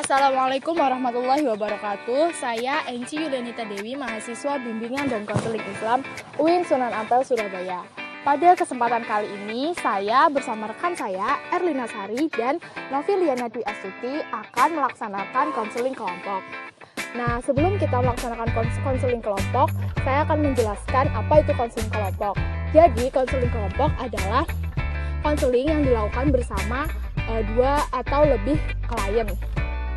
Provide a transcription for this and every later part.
Assalamualaikum warahmatullahi wabarakatuh. Saya Enci Yulianita Dewi, mahasiswa Bimbingan dan Konseling Islam UIN Sunan Ampel, Surabaya. Pada kesempatan kali ini, saya bersama rekan saya, Erlina Sari dan Novi Liana Dwi Astuti akan melaksanakan konseling kelompok. Nah, sebelum kita melaksanakan konseling kelompok, saya akan menjelaskan apa itu konseling kelompok. Jadi, konseling kelompok adalah konseling yang dilakukan bersama dua atau lebih klien.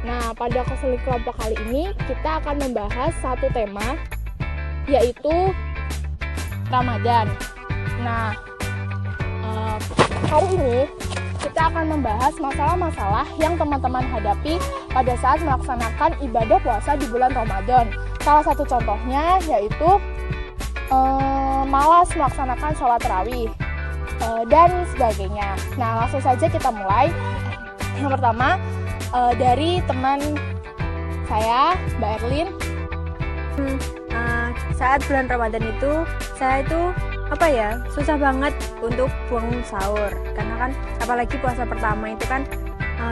Nah, pada konseling kelompok kali ini kita akan membahas satu tema, yaitu Ramadan. Nah, hari ini kita akan membahas masalah-masalah yang teman-teman hadapi pada saat melaksanakan ibadah puasa di bulan Ramadan. Salah satu contohnya yaitu malas melaksanakan sholat tarawih dan sebagainya. Nah, langsung saja kita mulai. Yang pertama, dari teman saya, Mbak Erlin. Saat bulan Ramadan itu, saya itu susah banget untuk bangun sahur. Karena kan apalagi puasa pertama itu kan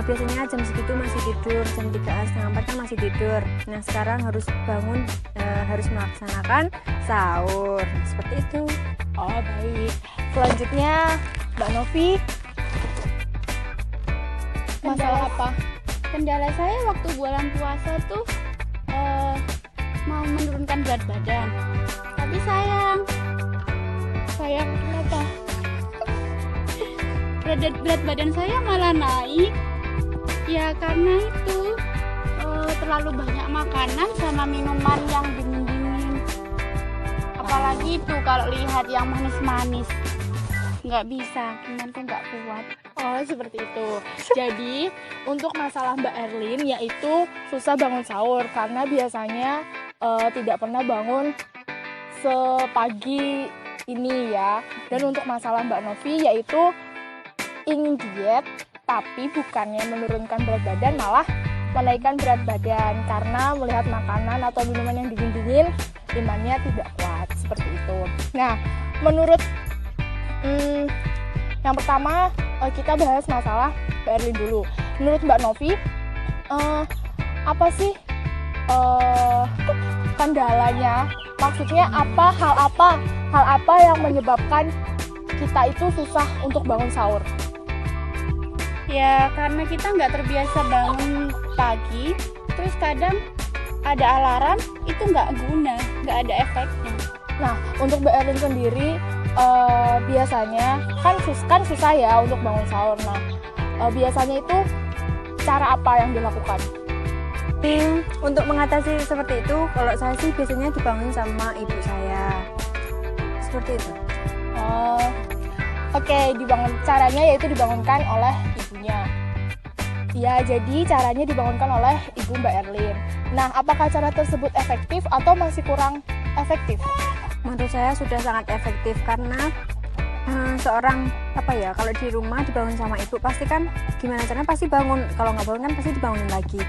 biasanya jam segitu masih tidur, jam 3:30 kan masih tidur. Nah, sekarang harus bangun, harus melaksanakan sahur. Seperti itu. Oh, baik. Selanjutnya, Mbak Novi. Masalah apa? Kendala saya waktu bulan puasa tuh mau menurunkan berat badan, tapi sayang Kenapa? berat badan saya malah naik. Ya karena itu terlalu banyak makanan sama minuman yang dingin-dingin. Apalagi itu kalau lihat yang manis-manis, nggak bisa, imanku nggak kuat. Oh, seperti itu. Jadi, untuk masalah Mbak Erlin yaitu susah bangun sahur karena biasanya tidak pernah bangun sepagi ini ya. Dan untuk masalah Mbak Novi yaitu ingin diet tapi bukannya menurunkan berat badan, malah menaikkan berat badan karena melihat makanan atau minuman yang dingin-dingin, imannya tidak kuat, seperti itu. Nah, menurut yang pertama kita bahas masalah Mbak Erlin dulu. Menurut Mbak Novi, apa sih kendalanya? Maksudnya hal apa yang menyebabkan kita itu susah untuk bangun sahur? Ya karena kita nggak terbiasa bangun pagi, terus kadang ada alarm itu nggak guna, nggak ada efeknya. Nah, untuk Mbak Erlin sendiri biasanya kan susah ya untuk bangun sahur. Nah, biasanya itu cara apa yang dilakukan? Untuk mengatasi seperti itu, kalau saya sih biasanya dibangun sama ibu saya. Seperti itu. Oke, caranya yaitu dibangunkan oleh ibunya. Ya, jadi caranya dibangunkan oleh ibu Mbak Erlin. Nah, apakah cara tersebut efektif atau masih kurang efektif? Menurut saya sudah sangat efektif karena seorang kalau di rumah dibangun sama ibu pasti kan gimana caranya pasti bangun. Kalau nggak bangun kan pasti dibangunin lagi,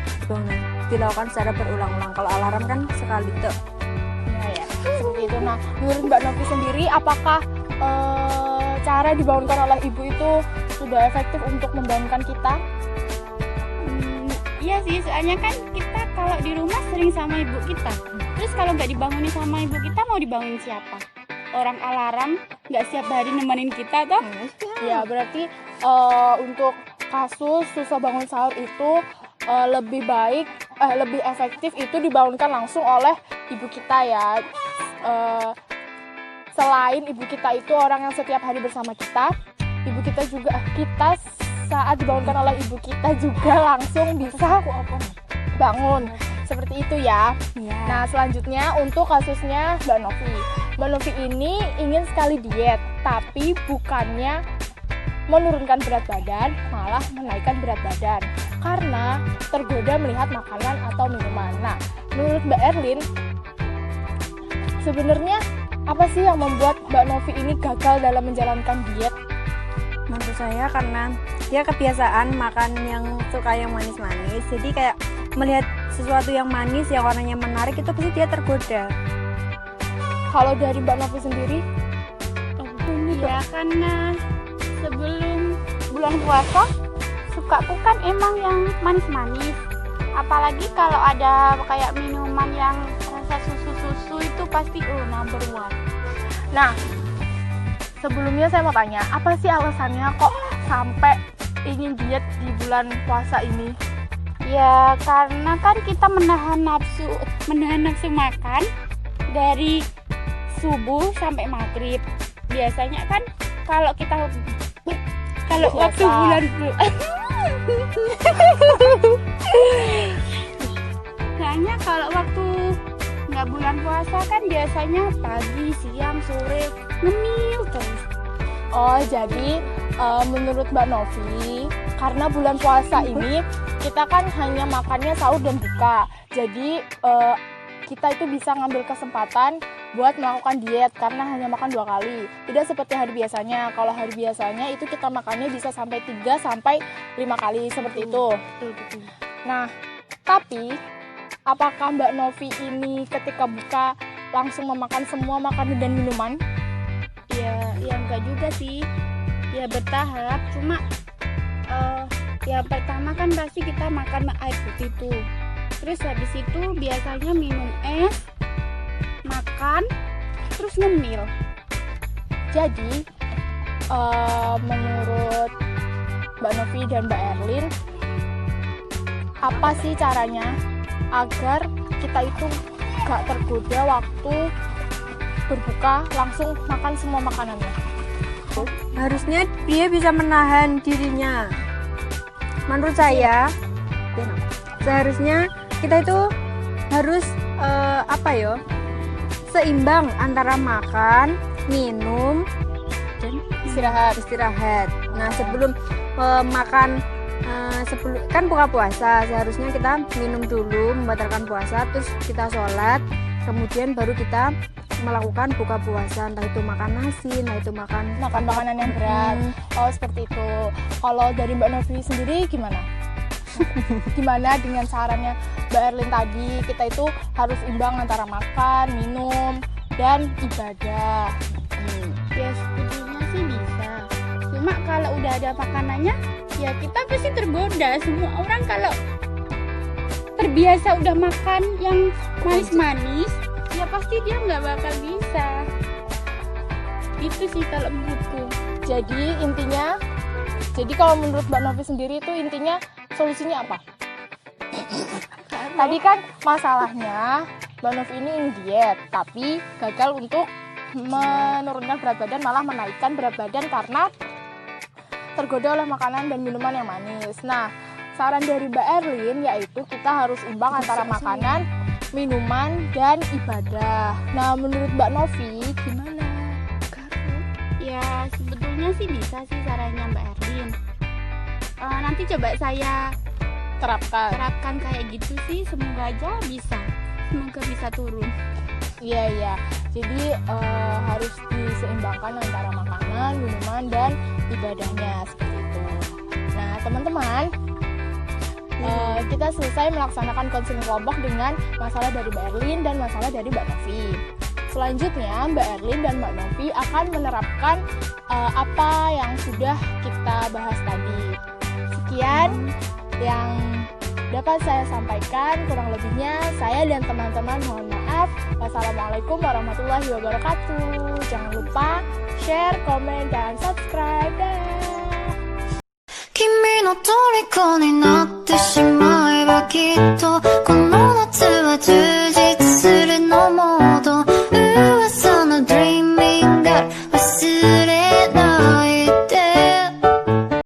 dilakukan secara berulang-ulang. Kalau alarm kan sekali tuh. Ya, seperti itu. Nah, menurut Mbak Novi sendiri, apakah cara dibangunkan oleh ibu itu sudah efektif untuk membangunkan kita? Iya sih, soalnya kan kita kalau di rumah sering sama ibu kita. Terus kalau nggak dibangunin sama ibu kita, mau dibangunin siapa? Orang alarm nggak setiap hari nemenin kita toh? Ya, berarti untuk kasus susah bangun sahur itu lebih efektif itu dibangunkan langsung oleh ibu kita ya. Selain ibu kita itu orang yang setiap hari bersama kita saat dibangunkan oleh ibu kita juga langsung bisa bangun. Seperti itu ya. Nah, selanjutnya untuk kasusnya Mbak Novi. Mbak Novi ini ingin sekali diet, tapi bukannya menurunkan berat badan, malah menaikkan berat badan karena tergoda melihat makanan atau minuman. Nah, menurut Mbak Erlin, sebenarnya apa sih yang membuat Mbak Novi ini gagal dalam menjalankan diet? Menurut saya karena dia kebiasaan makan yang manis-manis. Jadi kayak melihat sesuatu yang manis, yang warnanya menarik itu pasti dia tergoda. Kalau dari Mbak Novi sendiri? Ya karena sebelum bulan puasa sukaku kan emang yang manis-manis. Apalagi kalau ada kayak minuman yang rasa susu-susu itu pasti number one. Nah, sebelumnya saya mau tanya, apa sih alasannya kok sampai ingin diet di bulan puasa ini? Ya karena kan kita menahan nafsu makan dari subuh sampai maghrib. Biasanya kan kalau waktu bulan Soalnya kalau waktu nggak bulan puasa kan biasanya pagi, siang, sore ngemil terus. Oh, jadi menurut Mbak Novi, karena bulan puasa ini kita kan hanya makannya sahur dan buka. Jadi kita itu bisa ngambil kesempatan buat melakukan diet karena hanya makan 2 kali. Tidak seperti hari biasanya. Kalau hari biasanya itu kita makannya bisa sampai 3 sampai 5 kali seperti itu. Betul. Nah, tapi apakah Mbak Novi ini ketika buka langsung memakan semua makanan dan minuman? Ya enggak juga sih. Ya bertahap. Cuma ya pertama kan pasti kita makan air putih tuh. Terus habis itu biasanya minum es, makan, terus ngemil. Jadi menurut Mbak Novi dan Mbak Erlin, apa sih caranya agar kita itu gak tergoda waktu berbuka langsung makan semua makanannya? Harusnya dia bisa menahan dirinya. Menurut saya, seharusnya kita itu harus seimbang antara makan, minum, dan istirahat. Nah, sebelum makan, sebelum kan buka puasa, seharusnya kita minum dulu, membatalkan puasa, terus kita sholat, kemudian baru kita melakukan buka puasa, entah itu makan nasi, entah itu makan makanan yang berat. Oh, seperti itu. Kalau dari Mbak Novi sendiri gimana? Gimana dengan sarannya Mbak Erlin tadi, kita itu harus imbang antara makan, minum, dan ibadah. Ya sebetulnya sih bisa. Cuma kalau udah ada makanannya, ya kita pasti tergoda. Semua orang kalau terbiasa udah makan yang manis-manis, ya pasti dia nggak bakal bisa. Itu sih kalau menurutku. Jadi intinya, kalau menurut Mbak Novi sendiri itu intinya solusinya apa? Tadi kan masalahnya Mbak Novi ini ingin diet, tapi gagal untuk menurunkan berat badan, malah menaikkan berat badan karena tergoda oleh makanan dan minuman yang manis. Nah, saran dari Mbak Erlin yaitu kita harus imbang antara makanan, minuman, dan ibadah. Nah, menurut Mbak Novi gimana? Ya sebetulnya sih bisa sih sarannya Mbak Erlin. Nanti coba saya terapkan kayak gitu sih, semoga aja bisa. Semoga bisa turun. Iya. Jadi harus diseimbangkan antara makanan, minuman, dan ibadahnya seperti itu. Nah, teman-teman, kita selesai melaksanakan konseling kelompok dengan masalah dari Mbak Erlin dan masalah dari Mbak Novi. Selanjutnya, Mbak Erlin dan Mbak Novi akan menerapkan apa yang sudah kita bahas tadi. Sekian yang dapat saya sampaikan, kurang lebihnya saya dan teman-teman mohon maaf. Wassalamualaikum warahmatullahi wabarakatuh. Jangan lupa share, komen, dan subscribe. Dah. 君の虜になってしまえばきっとこの夏は充実